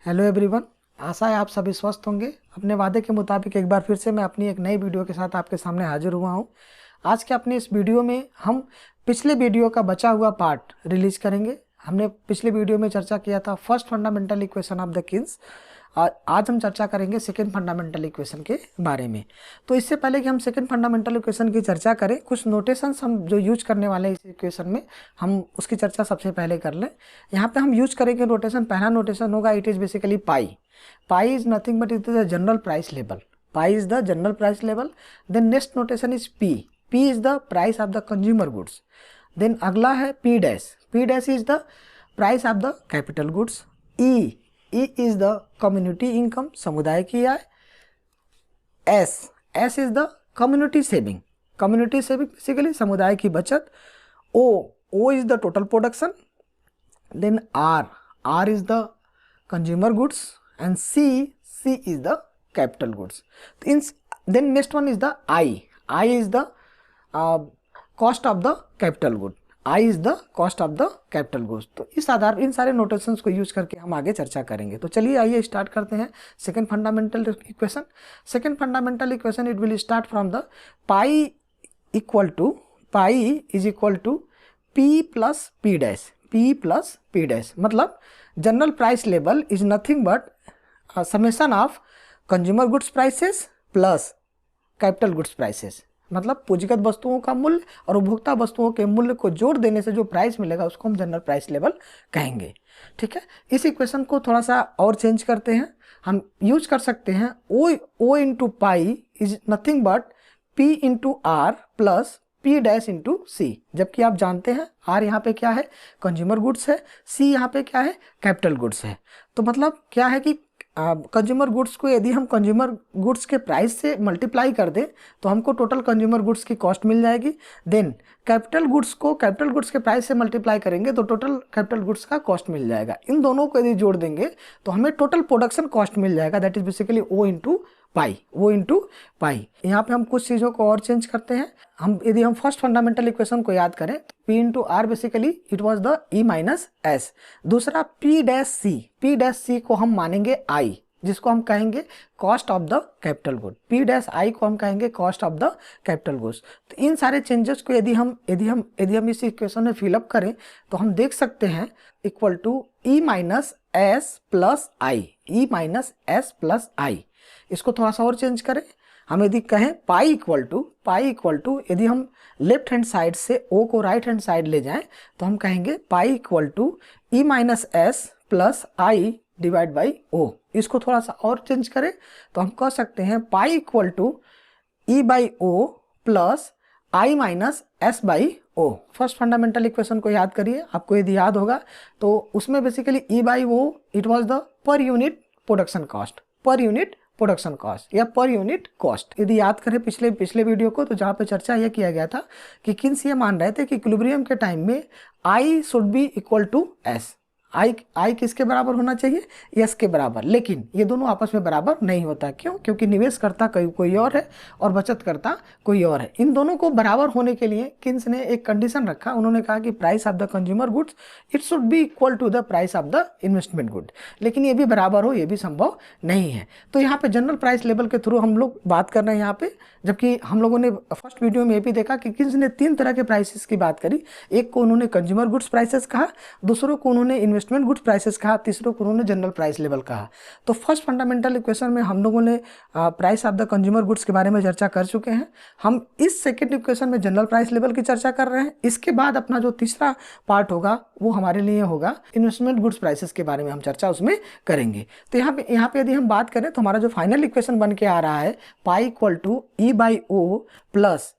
Hello everyone. आशा है आप सभी स्वस्थ होंगे। अपने वादे के मुताबिक एक बार फिर से मैं अपनी एक नई वीडियो के साथ आपके सामने हाजिर हुआ हूं। आज के अपने इस वीडियो में हम पिछले वीडियो का बचा हुआ पार्ट रिलीज करेंगे। हमने पिछले वीडियो में चर्चा किया था first fundamental equation of the Keynes. आज हम चर्चा करेंगे सेकेंड फंडामेंटल इक्वेशन के बारे में। तो इससे पहले कि हम सेकेंड फंडामेंटल इक्वेशन की चर्चा करें, कुछ नोटेशंस हम जो यूज करने वाले हैं इस इक्वेशन में, हम उसकी चर्चा सबसे पहले कर लें। यहाँ पे हम यूज करेंगे नोटेशन। पहला नोटेशन होगा it is basically pi. Pi is nothing but it is the general price level. Pi is the general price level. Then next notation is P. P is the price of the consumer goods. Then अगला है P dash. P dash is the price of the capital goods. E is the community income, समुदाय की आय। S is the community saving. Community saving basically समुदाय की बचत। ओ is the total production. Then R is the consumer goods and C is the capital goods. Then next one is the I is the cost of the capital good. I is the cost of the capital goods. तो इस आधार इन सारे notations को use करके हम आगे चर्चा करेंगे। तो चलिए आइए स्टार्ट करते हैं second fundamental equation. Second fundamental equation it will start from the pi is equal to P plus P dash. P plus P dash मतलब general price level is nothing but summation of consumer goods prices plus capital goods prices. मतलब पूंजीगत वस्तुओं का मूल्य और उपभोक्ता वस्तुओं के मूल्य को जोड़ देने से जो प्राइस मिलेगा उसको हम जनरल प्राइस लेवल कहेंगे। ठीक है, इस इक्वेशन को थोड़ा सा और चेंज करते हैं। हम यूज कर सकते हैं O into pi is nothing but P into R plus P dash into C. जबकि आप जानते हैं आर यहाँ पे क्या है, कंज्यूमर गुड्स है। सी यहाँ पे क्या है, कैपिटल गुड्स है। तो मतलब क्या है कि कंज्यूमर गुड्स को यदि हम कंज्यूमर गुड्स के प्राइस से मल्टीप्लाई कर दें तो हमको टोटल कंज्यूमर गुड्स की कॉस्ट मिल जाएगी। देन कैपिटल गुड्स को कैपिटल गुड्स के प्राइस से मल्टीप्लाई करेंगे तो टोटल कैपिटल गुड्स का कॉस्ट मिल जाएगा। इन दोनों को यदि जोड़ देंगे तो हमें टोटल प्रोडक्शन कॉस्ट मिल जाएगा। That is basically O into pi. यहाँ पे हम कुछ चीज़ों को और चेंज करते हैं। यदि हम फर्स्ट फंडामेंटल इक्वेशन को याद करें तो P into R basically it was the E minus S. दूसरा P डैश सी को हम मानेंगे I, जिसको हम कहेंगे cost of the capital good. P dash I को हम कहेंगे cost of the capital goods. तो इन सारे चेंजेस को यदि हम इस इक्वेशन में फिलअप करें तो हम देख सकते हैं equal to E minus S plus I. E minus S plus I. इसको थोड़ा सा और चेंज करें। हम यदि कहें पाई इक्वल टू यदि हम लेफ्ट हैंड साइड से ओ को राइट हैंड साइड ले जाएं तो हम कहेंगे pi equal to E minus S plus I divide by O. इसको थोड़ा सा और चेंज करें तो हम कह सकते हैं pi equal to E by O plus I minus S by O. First fundamental equation को याद करिए, आपको यदि याद होगा तो उसमें basically E by O it was the per unit production cost या पर यूनिट कॉस्ट। यदि याद करें पिछले वीडियो को तो जहाँ पे चर्चा यह किया गया था कि किन्स ये मान रहे थे कि इक्विलिब्रियम के टाइम में I should be equal to S. I किसके बराबर होना चाहिए, एस के बराबर। लेकिन ये दोनों आपस में बराबर नहीं होता। क्यों? क्योंकि निवेश करता कोई और है और बचत करता कोई और है। इन दोनों को बराबर होने के लिए किन्स ने एक कंडीशन रखा। उन्होंने कहा कि price of the consumer goods it should be equal to the price of the investment good. लेकिन ये भी बराबर हो ये भी संभव नहीं है। तो यहाँ पे जनरल प्राइस लेवल के थ्रू हम लोग बात कर रहे हैं यहाँ पे। जबकि हम लोगों ने फर्स्ट वीडियो में ये भी देखा कि किन्स ने 3 तरह के प्राइसेस की बात करी। एक को उन्होंने कंज्यूमर गुड्स प्राइसेस कहा, दूसरों को उन्होंने इन्वेस्टमेंट गुड्स प्राइसेस कहा, तीसरों को उन्होंने जनरल प्राइस लेवल कहा। तो फर्स्ट फंडामेंटल इक्वेशन में हम लोगों ने price of the consumer goods के बारे में चर्चा कर चुके हैं। हम इस सेकेंड इक्वेशन में जनरल प्राइस लेवल की चर्चा कर रहे हैं। इसके बाद अपना जो तीसरा पार्ट होगा वो हमारे लिए होगा इन्वेस्टमेंट गुड्स प्राइसेस के बारे में हम चर्चा उसमें करेंगे। तो यहाँ पे यदि हम बात करें तो हमारा जो फाइनल इक्वेशन बन के आ रहा है pi equal to E by O plus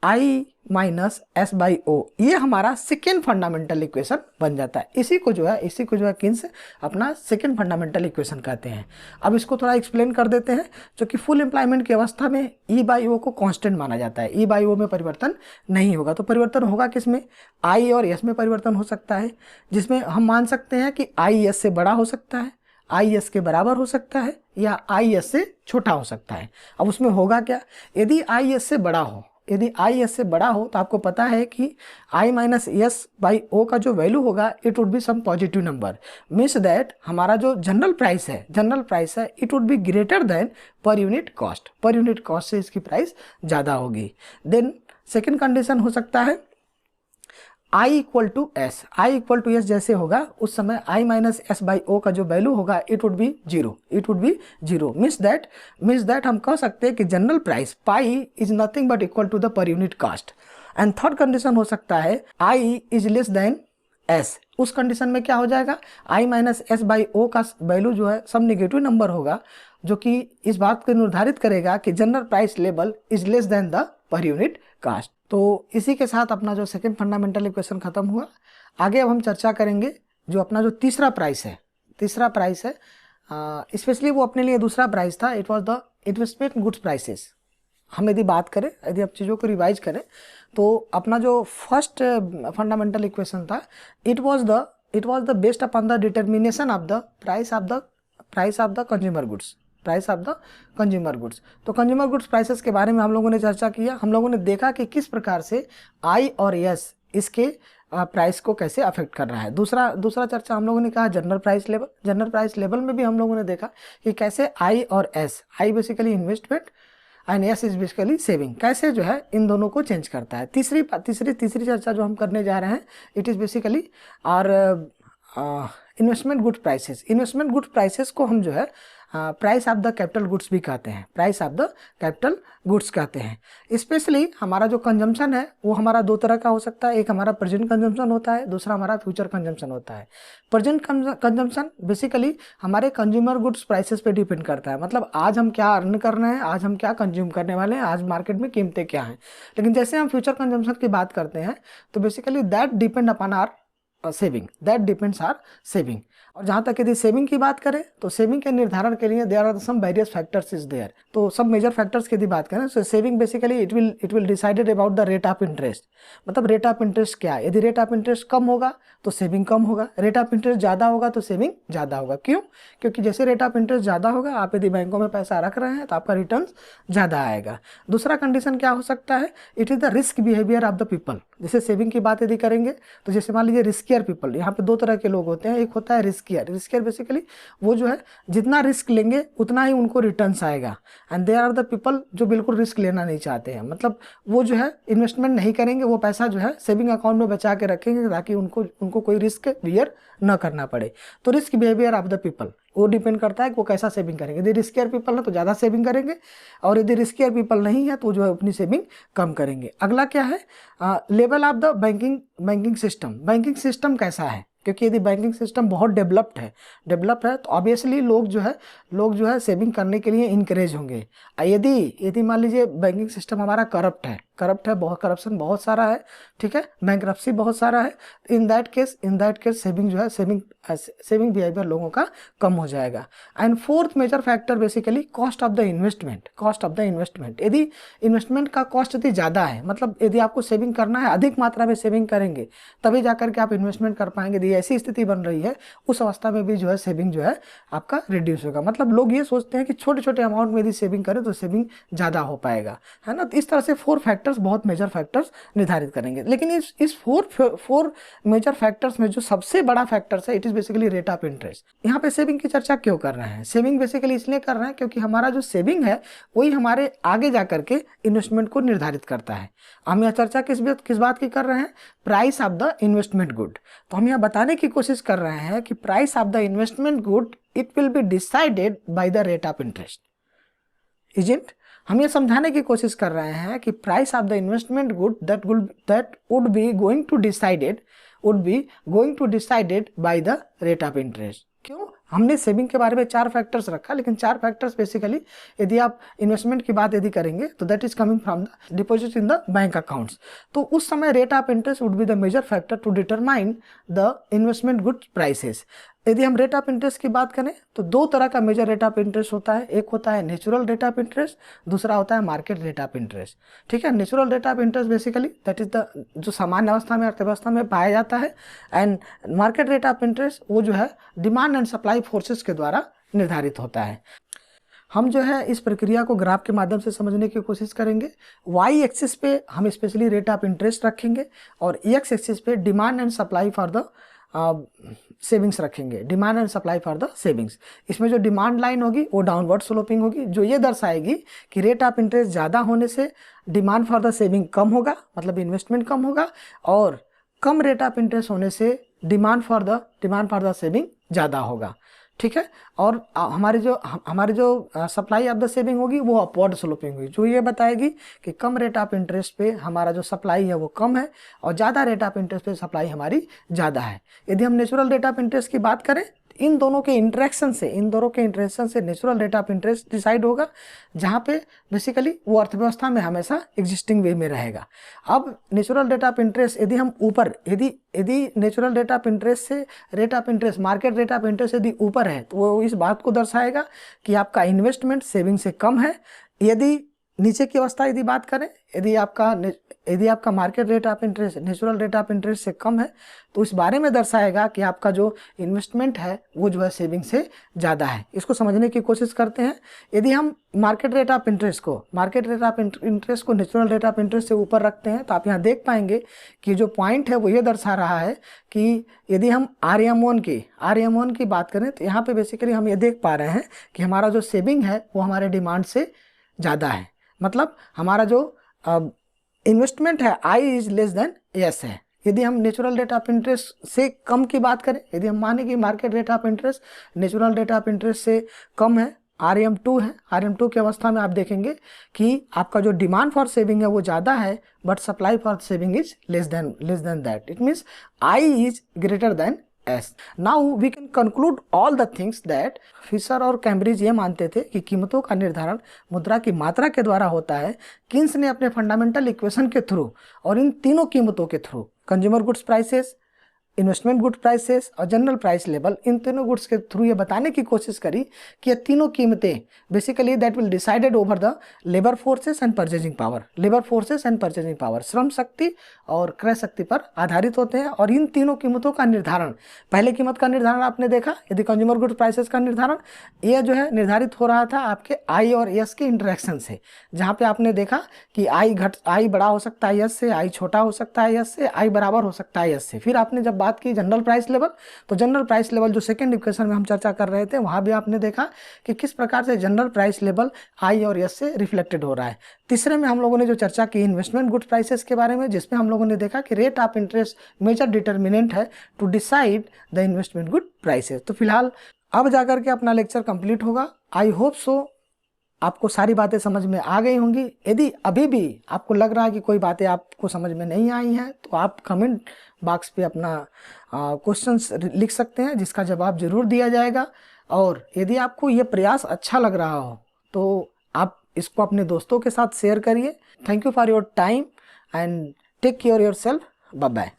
I minus S by O, ये हमारा सेकेंड फंडामेंटल इक्वेशन बन जाता है। इसी को जो है किन्स अपना सेकेंड फंडामेंटल इक्वेशन कहते हैं। अब इसको थोड़ा एक्सप्लेन कर देते हैं। जो कि फुल एम्प्लॉयमेंट की अवस्था में ई बाई ओ को कांस्टेंट माना जाता है। ई बाई ओ में परिवर्तन नहीं होगा। तो परिवर्तन होगा किस में, आई और एस में परिवर्तन हो सकता है, जिसमें हम मान सकते हैं कि आई एस से बड़ा हो सकता है, आई एस के बराबर हो सकता है या आई एस से छोटा हो सकता है। अब उसमें होगा क्या, यदि आई एस से बड़ा हो यदि आई एस से बड़ा हो तो आपको पता है कि I minus S by O का जो वैल्यू होगा it would be some positive number, means that हमारा जो जनरल प्राइस है it would be greater than per unit cost से इसकी प्राइस ज़्यादा होगी। देन सेकेंड कंडीशन हो सकता है I इक्वल टू एस जैसे होगा उस समय I minus S by O का जो वैल्यू होगा it would be zero, means that हम कह सकते हैं कि general price pi is nothing but equal to the per unit cost. And third condition हो सकता है I is less than S, उस कंडीशन में क्या हो जाएगा I minus S by O का वैल्यू जो है सब निगेटिव नंबर होगा, जो कि इस बात को निर्धारित करेगा कि general price level is less then the per unit cost. तो इसी के साथ अपना जो सेकंड फंडामेंटल इक्वेशन खत्म हुआ। आगे अब हम चर्चा करेंगे जो अपना जो तीसरा प्राइस है स्पेशली वो अपने लिए दूसरा प्राइस था, it was the investment goods prices. हम यदि बात करें, यदि आप चीज़ों को रिवाइज करें तो अपना जो फर्स्ट फंडामेंटल इक्वेशन था it was the based upon the determination of the price of the consumer goods. तो कंज्यूमर गुड्स प्राइसेस के बारे में हम लोगों ने चर्चा किया। हम लोगों ने देखा कि किस प्रकार से आई और एस इसके प्राइस को कैसे अफेक्ट कर रहा है। दूसरा चर्चा हम लोगों ने कहा जनरल प्राइस लेवल में भी हम लोगों ने देखा कि कैसे आई और S, I basically investment and S is basically saving, कैसे जो है इन दोनों को चेंज करता है। तीसरी चर्चा जो हम करने जा रहे हैं इट इज़ बेसिकली और इन्वेस्टमेंट गुड प्राइसेस को हम जो है price of the capital goods भी कहते हैं। स्पेशली हमारा जो कंजम्पशन है वो हमारा दो तरह का हो सकता है, एक हमारा प्रेजेंट कंजम्पशन होता है, दूसरा हमारा फ्यूचर कंजम्पशन होता है। प्रेजेंट कंजम्पशन बेसिकली हमारे कंज्यूमर गुड्स प्राइसेस पे डिपेंड करता है, मतलब आज हम क्या अर्न कर रहे हैं, आज हम क्या कंज्यूम करने वाले हैं, आज मार्केट में कीमतें क्या हैं। लेकिन जैसे हम फ्यूचर कंजम्पशन की बात करते हैं तो basically that depend upon our saving. और जहाँ तक यदि सेविंग की बात करें तो सेविंग के निर्धारण के लिए there are some various factors is there. तो सब मेजर फैक्टर्स की यदि बात करें तो saving basically it will decided about the rate of interest, मतलब रेट ऑफ इंटरेस्ट क्या है। यदि रेट ऑफ इंटरेस्ट कम होगा तो सेविंग कम होगा, रेट ऑफ इंटरेस्ट ज़्यादा होगा तो सेविंग ज़्यादा होगा। क्यों? क्योंकि जैसे रेट ऑफ इंटरेस्ट ज़्यादा होगा, आप यदि बैंकों में पैसा रख रहे हैं तो आपका रिटर्न ज़्यादा आएगा। दूसरा कंडीशन क्या हो सकता है, it is the risk behaviour of the people. जैसे सेविंग की बात यदि करेंगे तो जैसे मान लीजिए रिस्कियर पीपल, यहाँ पे दो तरह के लोग होते हैं, एक होता है रिस्कियर बेसिकली वो जो है जितना रिस्क लेंगे उतना ही उनको रिटर्न्स आएगा। And there are the people जो बिल्कुल रिस्क लेना नहीं चाहते हैं, मतलब वो जो है इन्वेस्टमेंट नहीं करेंगे, वो पैसा जो है सेविंग अकाउंट में बचा के रखेंगे ताकि उनको कोई रिस्क बियर न करना पड़े। तो risk behaviour of the people वो डिपेंड करता है कि वो कैसा सेविंग करेंगे। यदि रिस्कियर पीपल है तो ज़्यादा सेविंग करेंगे, और यदि रिस्कियर पीपल नहीं है तो जो है अपनी सेविंग कम करेंगे। अगला क्या है, level of the banking system कैसा है, क्योंकि यदि बैंकिंग सिस्टम बहुत डेवलप्ड है तो ऑब्वियसली लोग जो है सेविंग करने के लिए इनकरेज होंगे। यदि मान लीजिए बैंकिंग सिस्टम हमारा करप्ट है, बहुत करप्शन बहुत सारा है, ठीक है, बैंकरप्सी बहुत सारा है, इन दैट केस सेविंग जो है सेविंग बिहेवियर लोगों का कम हो जाएगा। And fourth major factor basically cost of the investment. यदि इन्वेस्टमेंट का कॉस्ट यदि ज़्यादा है, मतलब यदि आपको सेविंग करना है, अधिक मात्रा में सेविंग करेंगे तभी जाकर के आप इन्वेस्टमेंट कर पाएंगे। यदि ऐसी स्थिति बन रही है उस अवस्था में भी जो है सेविंग जो है आपका रिड्यूस होगा। मतलब लोग ये सोचते हैं कि छोटे छोटे अमाउंट में यदि सेविंग करें तो सेविंग ज़्यादा हो पाएगा, है ना। तो इस तरह से फोर फैक्टर्स, बहुत मेजर फैक्टर्स निर्धारित करेंगे। लेकिन इस फोर मेजर फैक्टर्स में जो सबसे बड़ा फैक्टर्स है it is basically rate of interest. यहाँ पे सेविंग की चर्चा क्यों कर रहे हैं, सेविंग बेसिकली इसलिए कर रहे हैं क्योंकि हमारा जो सेविंग है वही हमारे आगे जाकर के इन्वेस्टमेंट को निर्धारित करता है। हम यहाँ चर्चा किस बात की कर रहे हैं, price of the investment good. तो हम यहाँ बताने की कोशिश कर रहे हैं कि price of the investment good it will be decided by the rate of interest, isn't. हम ये समझाने की कोशिश कर रहे हैं कि price of the investment good that would be going to decided by the rate of interest. क्यों? हमने सेविंग के बारे में 4 फैक्टर्स रखा, लेकिन 4 फैक्टर्स बेसिकली यदि आप इन्वेस्टमेंट की बात यदि करेंगे तो that is coming from the deposit in the bank accounts. तो उस समय rate of interest would be the major factor to determine the investment good prices. यदि हम रेट ऑफ इंटरेस्ट की बात करें तो 2 तरह का मेजर रेट ऑफ इंटरेस्ट होता है, एक होता है नेचुरल रेट ऑफ इंटरेस्ट, दूसरा होता है मार्केट रेट ऑफ इंटरेस्ट, ठीक है। Natural rate of interest basically that is the जो सामान्य अवस्था में अर्थव्यवस्था में पाया जाता है, and market rate of interest वो जो है डिमांड एंड सप्लाई फोर्सेस के द्वारा निर्धारित होता है। हम जो है इस प्रक्रिया को ग्राफ के माध्यम से समझने की कोशिश करेंगे। वाई एक्सिस पे हम स्पेशली रेट ऑफ इंटरेस्ट रखेंगे और एक्स एक्सिस पे demand and supply for the savings रखेंगे, demand and supply for the savings. इसमें जो डिमांड लाइन होगी वो डाउनवर्ड स्लोपिंग होगी, जो ये दर्शाएगी कि रेट ऑफ इंटरेस्ट ज़्यादा होने से डिमांड फॉर द सेविंग कम होगा, मतलब इन्वेस्टमेंट कम होगा, और कम रेट ऑफ इंटरेस्ट होने से डिमांड फॉर द सेविंग ज़्यादा होगा। ठीक है, और हमारी जो सप्लाई ऑफ द सेविंग होगी वो अपवर्ड स्लोपिंग होगी, जो ये बताएगी कि कम रेट ऑफ इंटरेस्ट पे हमारा जो सप्लाई है वो कम है और ज़्यादा रेट ऑफ इंटरेस्ट पे सप्लाई हमारी ज़्यादा है। यदि हम नेचुरल रेट ऑफ इंटरेस्ट की बात करें, इन दोनों के इंटरेक्शन से natural rate of interest decide होगा, जहाँ पे बेसिकली वो अर्थव्यवस्था में हमेशा एग्जिस्टिंग वे में रहेगा। अब नेचुरल रेट ऑफ इंटरेस्ट यदि हम ऊपर यदि नेचुरल रेट ऑफ इंटरेस्ट से rate of interest, market rate of interest यदि ऊपर है तो वो इस बात को दर्शाएगा कि आपका इन्वेस्टमेंट सेविंग से कम है। यदि नीचे की अवस्था यदि बात करें, यदि आपका market rate of interest natural rate of interest से कम है तो इस बारे में दर्शाएगा कि आपका जो इन्वेस्टमेंट है वो जो है सेविंग से ज़्यादा है। इसको समझने की कोशिश करते हैं। यदि हम मार्केट रेट ऑफ इंटरेस्ट को नेचुरल रेट ऑफ इंटरेस्ट से ऊपर रखते हैं तो आप यहाँ देख पाएंगे कि जो पॉइंट है वो ये दर्शा रहा है कि यदि हम RM1 की बात करें तो यहाँ पे बेसिकली हम ये देख पा रहे हैं कि हमारा जो सेविंग है वो हमारे डिमांड से ज़्यादा है, मतलब हमारा जो इन्वेस्टमेंट है I is less then S है। यदि हम नेचुरल रेट ऑफ इंटरेस्ट से कम की बात करें, यदि हम माने कि market rate of interest natural rate of interest से कम है, RM2 है, RM2 की अवस्था में आप देखेंगे कि आपका जो डिमांड फॉर सेविंग है वो ज़्यादा है but supply for saving is less than that. It means I is greater than S. Now we can conclude all the things that Fisher और कैम्ब्रिज ये मानते थे कि कीमतों का निर्धारण मुद्रा की मात्रा के द्वारा होता है। किन्स ने अपने फंडामेंटल इक्वेशन के थ्रू और इन तीनों कीमतों के through, consumer goods prices, investment good prices और जनरल प्राइस लेवल, इन तीनों गुड्स के थ्रू ये बताने की कोशिश करी कि ये तीनों कीमतें basically that will decided over the labour forces and purchasing power, Shram Shakti और क्रय शक्ति पर आधारित होते हैं। और इन तीनों कीमतों का निर्धारण, पहले कीमत का निर्धारण आपने देखा, यदि कंज्यूमर गुड प्राइसेस का निर्धारण ये जो है निर्धारित हो रहा था आपके I और S के इंटरेक्शन से, जहाँ पे आपने देखा कि I बड़ा हो सकता है S से, I छोटा हो सकता है S से, I बराबर हो सकता है S से। फिर आपने जब बात की जनरल प्राइस लेवल, तो जनरल प्राइस लेवल जो सेकंड इक्वेशन में हम चर्चा कर रहे थे वहाँ भी आपने देखा कि किस प्रकार से जनरल प्राइस लेवल I और S से रिफ्लेक्टेड हो रहा है। तीसरे में हम लोगों ने जो चर्चा की इन्वेस्टमेंट गुड प्राइसेस के बारे में, जिसमें हम लोगों ने देखा कि rate of interest major determinant है to decide the investment good prices. तो फिलहाल अब जाकर के अपना लेक्चर कंप्लीट होगा। आई होप सो आपको सारी बातें समझ में आ गई होंगी। यदि अभी भी आपको लग रहा है कि कोई बातें आपको समझ में नहीं आई हैं तो आप कमेंट बॉक्स पे अपना क्वेश्चंस लिख सकते हैं, जिसका जवाब जरूर दिया जाएगा। और यदि आपको ये प्रयास अच्छा लग रहा हो तो आप इसको अपने दोस्तों के साथ शेयर करिए। Thank you for your time and take care yourself. Bye bye.